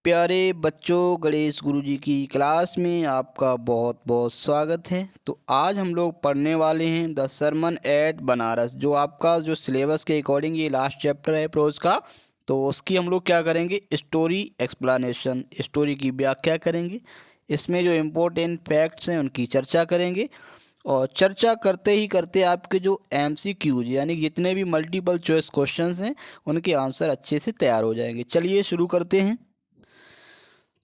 प्यारे बच्चों, गणेश गुरुजी की क्लास में आपका बहुत बहुत स्वागत है। तो आज हम लोग पढ़ने वाले हैं द सरमन एट बनारस, जो आपका जो सिलेबस के अकॉर्डिंग ये लास्ट चैप्टर है प्रोज का। तो उसकी हम लोग क्या करेंगे, स्टोरी एक्सप्लेनेशन, स्टोरी की व्याख्या करेंगे। इसमें जो इम्पोर्टेंट फैक्ट्स हैं उनकी चर्चा करेंगे। और चर्चा करते ही करते आपके जो MCQs यानी जितने भी मल्टीपल चॉइस क्वेश्चंस हैं उनके आंसर अच्छे से तैयार हो जाएंगे। चलिए शुरू करते हैं।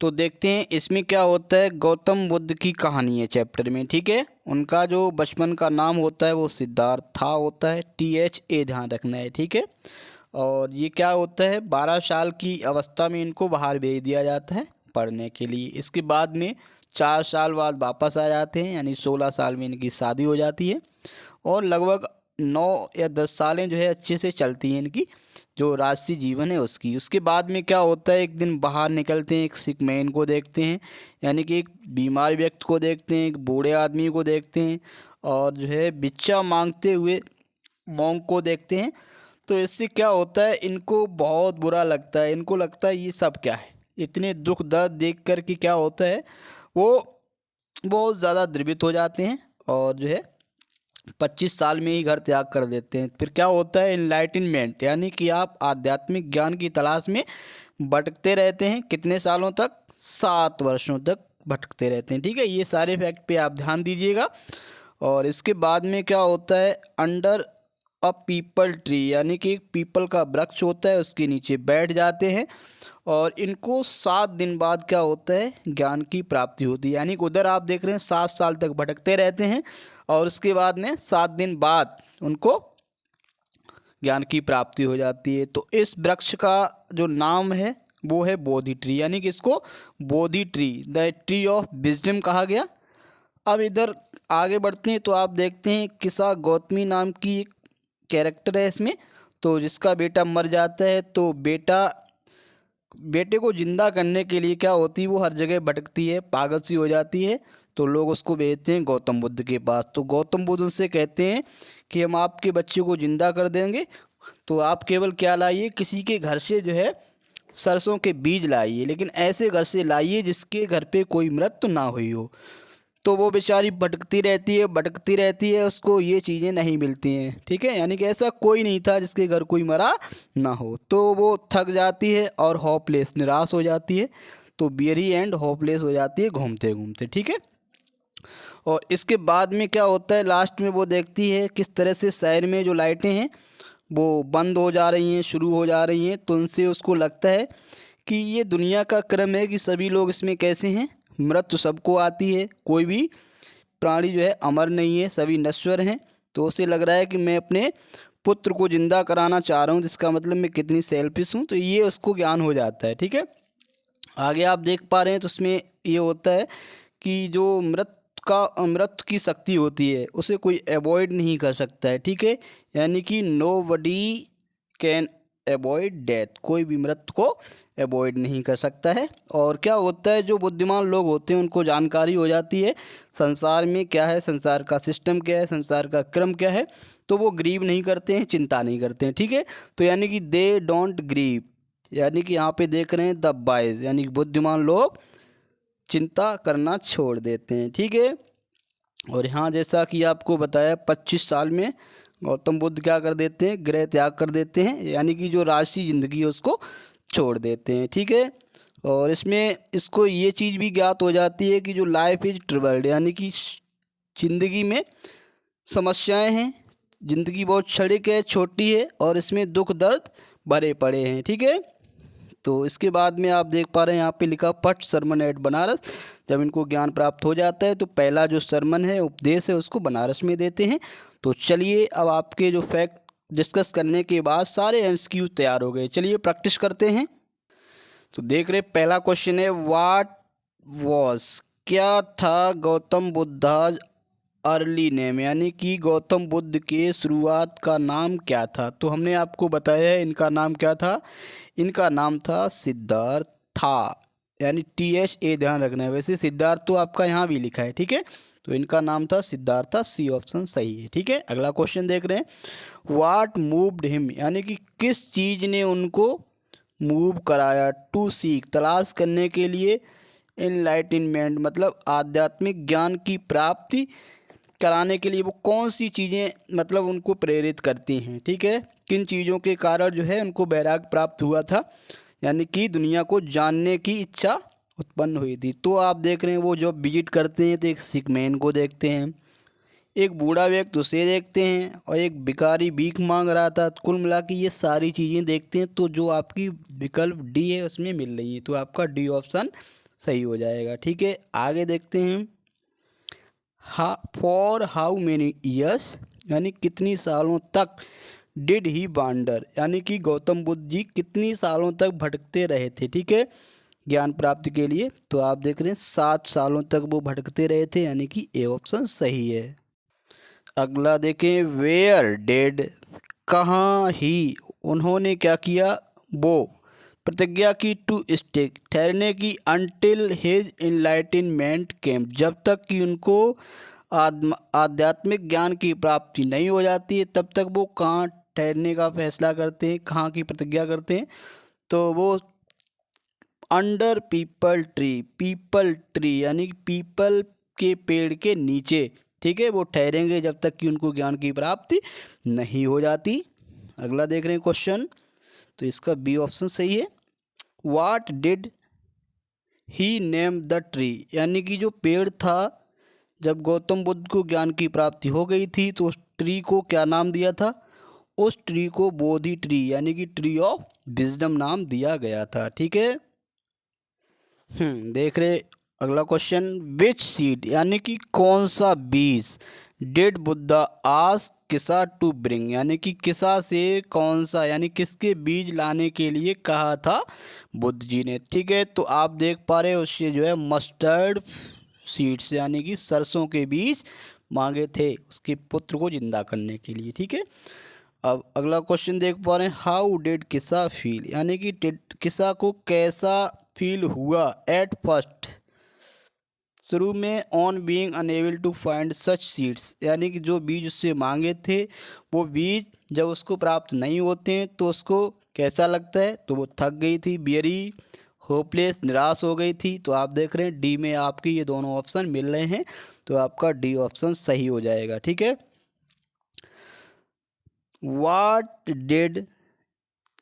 तो देखते हैं इसमें क्या होता है। गौतम बुद्ध की कहानी है चैप्टर में, ठीक है। उनका जो बचपन का नाम होता है वो सिद्धार्थ होता है, THA ध्यान रखना है, ठीक है। और ये क्या होता है, 12 साल की अवस्था में इनको बाहर भेज दिया जाता है पढ़ने के लिए। इसके बाद में 4 साल बाद वापस आ जाते हैं, यानी 16 साल में इनकी शादी हो जाती है। और लगभग 9 या 10 सालें जो है अच्छे से चलती हैं इनकी जो राजसी जीवन है उसकी। उसके बाद में क्या होता है, एक दिन बाहर निकलते हैं, एक सिक मैन को देखते हैं, यानी कि एक बीमार व्यक्ति को देखते हैं, एक बूढ़े आदमी को देखते हैं, और जो है भिक्षा मांगते हुए मॉन्क को देखते हैं। तो इससे क्या होता है, इनको बहुत बुरा लगता है। इनको लगता है ये सब क्या है, इतने दुख दर्द देख कर कि क्या होता है, वो बहुत ज़्यादा द्रवित हो जाते हैं और जो है 25 साल में ही घर त्याग कर देते हैं। फिर क्या होता है, इनलाइटनमेंट, यानी कि आप आध्यात्मिक ज्ञान की तलाश में भटकते रहते हैं। कितने सालों तक, 7 वर्षों तक भटकते रहते हैं, ठीक है। ये सारे फैक्ट पे आप ध्यान दीजिएगा। और इसके बाद में क्या होता है, अंडर अ पीपल ट्री, यानी कि एक पीपल का वृक्ष होता है उसके नीचे बैठ जाते हैं। और इनको 7 दिन बाद क्या होता है, ज्ञान की प्राप्ति होती है। यानी कि उधर आप देख रहे हैं 7 साल तक भटकते रहते हैं और उसके बाद में 7 दिन बाद उनको ज्ञान की प्राप्ति हो जाती है। तो इस वृक्ष का जो नाम है वो है बोधि ट्री, यानी कि इसको Bodhi tree, the tree of wisdom कहा गया। अब इधर आगे बढ़ते हैं तो आप देखते हैं किसा गौतमी नाम की एक कैरेक्टर है इसमें। तो जिसका बेटा मर जाता है, तो बेटे को जिंदा करने के लिए क्या होती है, वो हर जगह भटकती है, पागल सी हो जाती है। तो लोग उसको भेजते हैं गौतम बुद्ध के पास। तो गौतम बुद्ध उनसे कहते हैं कि हम आपके बच्चे को जिंदा कर देंगे, तो आप केवल क्या लाइए, किसी के घर से जो है सरसों के बीज लाइए, लेकिन ऐसे घर से लाइए जिसके घर पे कोई मृत्यु ना हुई हो। तो वो बेचारी भटकती रहती है, उसको ये चीज़ें नहीं मिलती हैं, ठीक है। यानी कि ऐसा कोई नहीं था जिसके घर कोई मरा ना हो। तो वो थक जाती है और होपलेस, निराश हो जाती है। तो बियरी एंड होपलेस हो जाती है घूमते घूमते, ठीक है। और इसके बाद में क्या होता है, लास्ट में वो देखती है किस तरह से शहर में जो लाइटें हैं वो बंद हो जा रही हैं, शुरू हो जा रही हैं। तो उनसे उसको लगता है कि ये दुनिया का क्रम है कि सभी लोग इसमें कैसे हैं, मृत्यु सबको आती है, कोई भी प्राणी जो है अमर नहीं है, सभी नश्वर हैं। तो उसे लग रहा है कि मैं अपने पुत्र को जिंदा कराना चाह रहा हूँ, जिसका मतलब मैं कितनी सेल्फिश हूँ। तो ये उसको ज्ञान हो जाता है, ठीक है। आगे आप देख पा रहे हैं तो उसमें ये होता है कि जो मृत्यु की शक्ति होती है उसे कोई अवॉइड नहीं कर सकता है, ठीक है। यानी कि nobody can avoid death, कोई भी मृत्यु को अवॉइड नहीं कर सकता है। और क्या होता है, जो बुद्धिमान लोग होते हैं उनको जानकारी हो जाती है संसार में क्या है, संसार का सिस्टम क्या है, संसार का क्रम क्या है। तो वो ग्रीव नहीं करते हैं, चिंता नहीं करते हैं, ठीक है। तो यानी कि दे डोंट ग्रीव, यानी कि यहाँ पे देख रहे हैं द वाइज, यानी कि बुद्धिमान लोग चिंता करना छोड़ देते हैं, ठीक है। और यहाँ जैसा कि आपको बताया 25 साल में गौतम बुद्ध क्या कर देते हैं, गृह त्याग कर देते हैं, यानी कि जो राजसी जिंदगी है उसको छोड़ देते हैं, ठीक है। और इसमें इसको ये चीज़ भी ज्ञात हो जाती है कि जो लाइफ इज ट्रबल्ड, यानी कि जिंदगी में समस्याएं हैं, ज़िंदगी बहुत क्षणिक है, छोटी है और इसमें दुख दर्द भरे पड़े हैं, ठीक है। तो इसके बाद में आप देख पा रहे हैं यहाँ पे लिखा फर्स्ट सरमन एट बनारस। जब इनको ज्ञान प्राप्त हो जाता है तो पहला जो सरमन है, उपदेश है, उसको बनारस में देते हैं। तो चलिए अब आपके जो फैक्ट डिस्कस करने के बाद सारे MCQ तैयार हो गए, चलिए प्रैक्टिस करते हैं। तो देख रहे पहला क्वेश्चन है, व्हाट वॉज, क्या था गौतम बुद्धाज अर्ली नेम, यानी कि गौतम बुद्ध के शुरुआत का नाम क्या था। तो हमने आपको बताया है इनका नाम क्या था, इनका नाम था सिद्धार्थ था, यानी THA ध्यान रखना है। वैसे सिद्धार्थ तो आपका यहाँ भी लिखा है, ठीक है। तो इनका नाम था सिद्धार्थ, C ऑप्शन सही है, ठीक है। अगला क्वेश्चन देख रहे हैं, व्हाट मूव्ड हिम, यानी कि किस चीज़ ने उनको मूव कराया, टू सीक तलाश करने के लिए, एनलाइटनमेंट मतलब आध्यात्मिक ज्ञान की प्राप्ति कराने के लिए वो कौन सी चीज़ें मतलब उनको प्रेरित करती हैं, ठीक है। किन चीज़ों के कारण जो है उनको वैराग्य प्राप्त हुआ था, यानी कि दुनिया को जानने की इच्छा उत्पन्न हुई थी। तो आप देख रहे हैं वो जब विजिट करते हैं तो एक सिक मैन को देखते हैं, एक बूढ़ा व्यक्ति उसे देखते हैं, और एक भिखारी भीख मांग रहा था। तो कुल मिला के ये सारी चीज़ें देखते हैं, तो जो आपकी विकल्प डी है उसमें मिल रही है, तो आपका डी ऑप्शन सही हो जाएगा, ठीक है। आगे देखते हैं, फॉर हाउ मेनी ईयर्स यानी कितनी सालों तक, डिड ही वांडर यानी कि गौतम बुद्ध जी कितनी सालों तक भटकते रहे थे, ठीक है, ज्ञान प्राप्ति के लिए। तो आप देख रहे हैं 7 सालों तक वो भटकते रहे थे, यानी कि ए ऑप्शन सही है। अगला देखें, वेयर डेड कहाँ ही उन्होंने क्या किया, वो प्रतिज्ञा की, टू स्टिक ठहरने की, अनटिल हिज इनलाइटनमेंट केम जब तक कि उनको आध्यात्मिक ज्ञान की प्राप्ति नहीं हो जाती है तब तक वो कहाँ ठहरने का फैसला करते हैं, कहाँ की प्रतिज्ञा करते हैं। तो वो अंडर पीपल ट्री यानी पीपल के पेड़ के नीचे, ठीक है, वो ठहरेंगे जब तक कि उनको ज्ञान की प्राप्ति नहीं हो जाती। अगला देख रहे हैं क्वेश्चन, तो इसका बी ऑप्शन सही है। What did he name the tree यानी कि जो पेड़ था, जब गौतम बुद्ध को ज्ञान की प्राप्ति हो गई थी तो उस ट्री को क्या नाम दिया था, उस ट्री को बोधि ट्री यानी कि ट्री ऑफ विजडम नाम दिया गया था, ठीक है। देख रहे अगला क्वेश्चन, विच सीड यानी कि कौन सा बीज, डिड बुद्धा आस्क किसा टू ब्रिंग यानी कि किसा से कौन सा यानी किसके बीज लाने के लिए कहा था बुद्ध जी ने, ठीक है। तो आप देख पा रहे हो उससे जो है मस्टर्ड सीड्स यानी कि सरसों के बीज मांगे थे उसके पुत्र को जिंदा करने के लिए, ठीक है। अब अगला क्वेश्चन देख पा रहे हैं, हाउ डिड किसा फील यानी कि किसा को कैसा फील हुआ एट फर्स्ट शुरू में, on being unable to find such seeds यानी कि जो बीज उससे मांगे थे वो बीज जब उसको प्राप्त नहीं होते हैं तो उसको कैसा लगता है, तो वो थक गई थी, वेरी होपलेस निराश हो गई थी। तो आप देख रहे हैं डी में आपकी ये दोनों ऑप्शन मिल रहे हैं, तो आपका डी ऑप्शन सही हो जाएगा, ठीक है। What did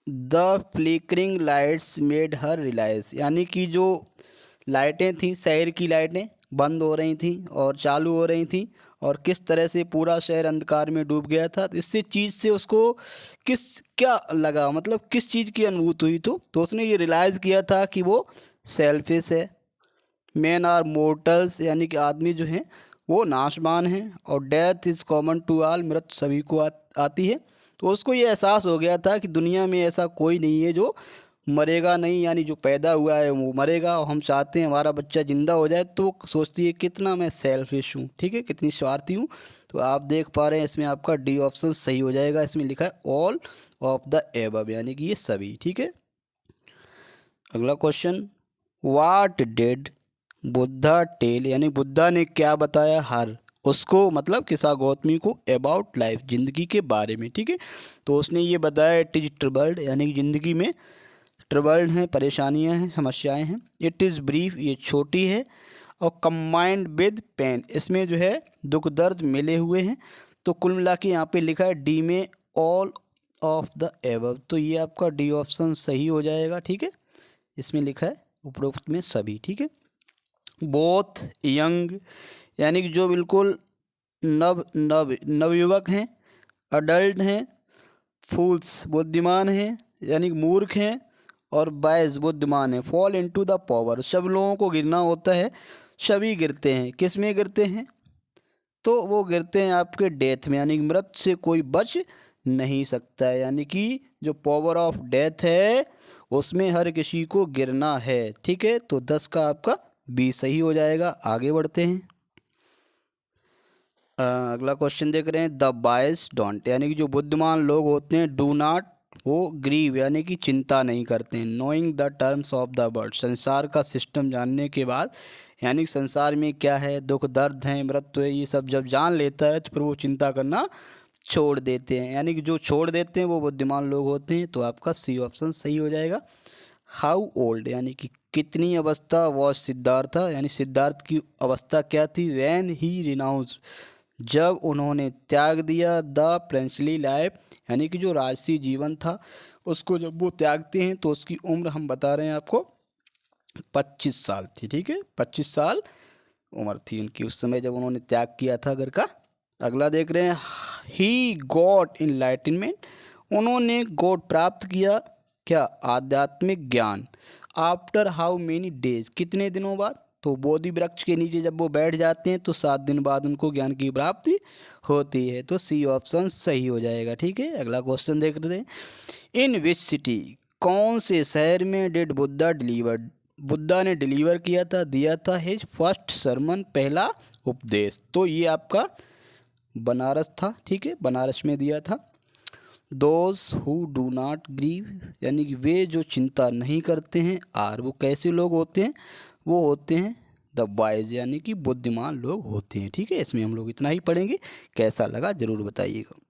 the flickering lights made her realise यानी कि जो लाइटें थी, शहर की लाइटें बंद हो रही थी और चालू हो रही थी, और किस तरह से पूरा शहर अंधकार में डूब गया था, इससे चीज़ से उसको किस क्या लगा, मतलब किस चीज़ की अनुभूति हुई, तो उसने ये रियलाइज़ किया था कि वो सेल्फिश है, मैन आर मोर्टल्स यानी कि आदमी जो हैं वो नाशवान हैं, और death is common to all मृत्यु सभी को आती है। तो उसको ये एहसास हो गया था कि दुनिया में ऐसा कोई नहीं है जो मरेगा नहीं, यानी जो पैदा हुआ है वो मरेगा, और हम चाहते हैं हमारा बच्चा ज़िंदा हो जाए। तो सोचती है कितना मैं सेल्फिश हूँ, ठीक है, कितनी स्वार्थी हूँ। तो आप देख पा रहे हैं इसमें आपका डी ऑप्शन सही हो जाएगा, इसमें लिखा है ऑल ऑफ द एबव यानी कि ये सभी, ठीक है। अगला question, what did Buddha tell यानी बुद्धा ने क्या बताया हर उसको, मतलब किसा गौतमी को, अबाउट लाइफ जिंदगी के बारे में, ठीक है। तो उसने ये बताया इट इज ट्रबल्ड यानी कि जिंदगी में ट्रबल्ड हैं, परेशानियां हैं, समस्याएं हैं। इट इज़ ब्रीफ ये छोटी है, और कंबाइंड विद पेन इसमें जो है दुख दर्द मिले हुए हैं। तो कुल मिला के यहाँ पे लिखा है डी में ऑल ऑफ द एबव, तो ये आपका डी ऑप्शन सही हो जाएगा, ठीक है। इसमें लिखा है उपरोक्त में सभी, ठीक है। बोथ यंग यानी कि जो बिल्कुल नवयुवक हैं, अडल्ट हैं, फूल्स बुद्धिमान हैं यानी कि मूर्ख हैं, और वाइज बुद्धिमान है, फॉल इनटू द पावर सब लोगों को गिरना होता है, सभी गिरते हैं, किस में गिरते हैं, तो वो गिरते हैं आपके डेथ में, यानी कि मृत्यु से कोई बच नहीं सकता है, यानी कि जो पावर ऑफ डेथ है उसमें हर किसी को गिरना है, ठीक है। तो 10 का आपका बी सही हो जाएगा। आगे बढ़ते हैं, अगला क्वेश्चन देख रहे हैं, द वाइज डोंट यानी कि जो बुद्धिमान लोग होते हैं, डू नॉट वो ग्रीव यानी कि चिंता नहीं करते हैं, knowing the terms of the world संसार का सिस्टम जानने के बाद, यानी कि संसार में क्या है, दुख दर्द है, मृत्यु है, ये सब जब जान लेता है तो फिर वो चिंता करना छोड़ देते हैं, यानी कि जो छोड़ देते हैं वो बुद्धिमान लोग होते हैं। तो आपका सी ऑप्शन सही हो जाएगा। हाउ ओल्ड यानी कि कितनी अवस्था वॉज सिद्धार्थ, यानी सिद्धार्थ की अवस्था क्या थी। वैन ही रिनाउंस, जब उन्होंने त्याग दिया। द प्रिंसली लाइफ, यानी कि जो राजसी जीवन था उसको जब वो त्यागते हैं तो उसकी उम्र हम बता रहे हैं आपको 25 साल थी। ठीक है, 25 साल उम्र थी उनकी उस समय जब उन्होंने त्याग किया था घर का। अगला देख रहे हैं, ही गॉट इनलाइटनमेंट, उन्होंने गॉड प्राप्त किया क्या, आध्यात्मिक ज्ञान। आफ्टर हाउ मेनी डेज, कितने दिनों बाद। तो बोधि वृक्ष के नीचे जब वो बैठ जाते हैं तो 7 दिन बाद उनको ज्ञान की प्राप्ति होती है। तो सी ऑप्शन सही हो जाएगा। ठीक है, अगला क्वेश्चन देख रहे हैं, इन विच सिटी, कौन से शहर में डिड बुद्धा डिलीवर्ड, बुद्धा ने डिलीवर किया था, दिया था हिज फर्स्ट सरमन, पहला उपदेश। तो ये आपका बनारस था। ठीक है, बनारस में दिया था। Those who do not grieve, यानी कि वे जो चिंता नहीं करते हैं। आर, वो कैसे लोग होते हैं, वो होते हैं द वाइज, यानी कि बुद्धिमान लोग होते हैं। ठीक है, इसमें हम लोग इतना ही पढ़ेंगे। कैसा लगा ज़रूर बताइएगा।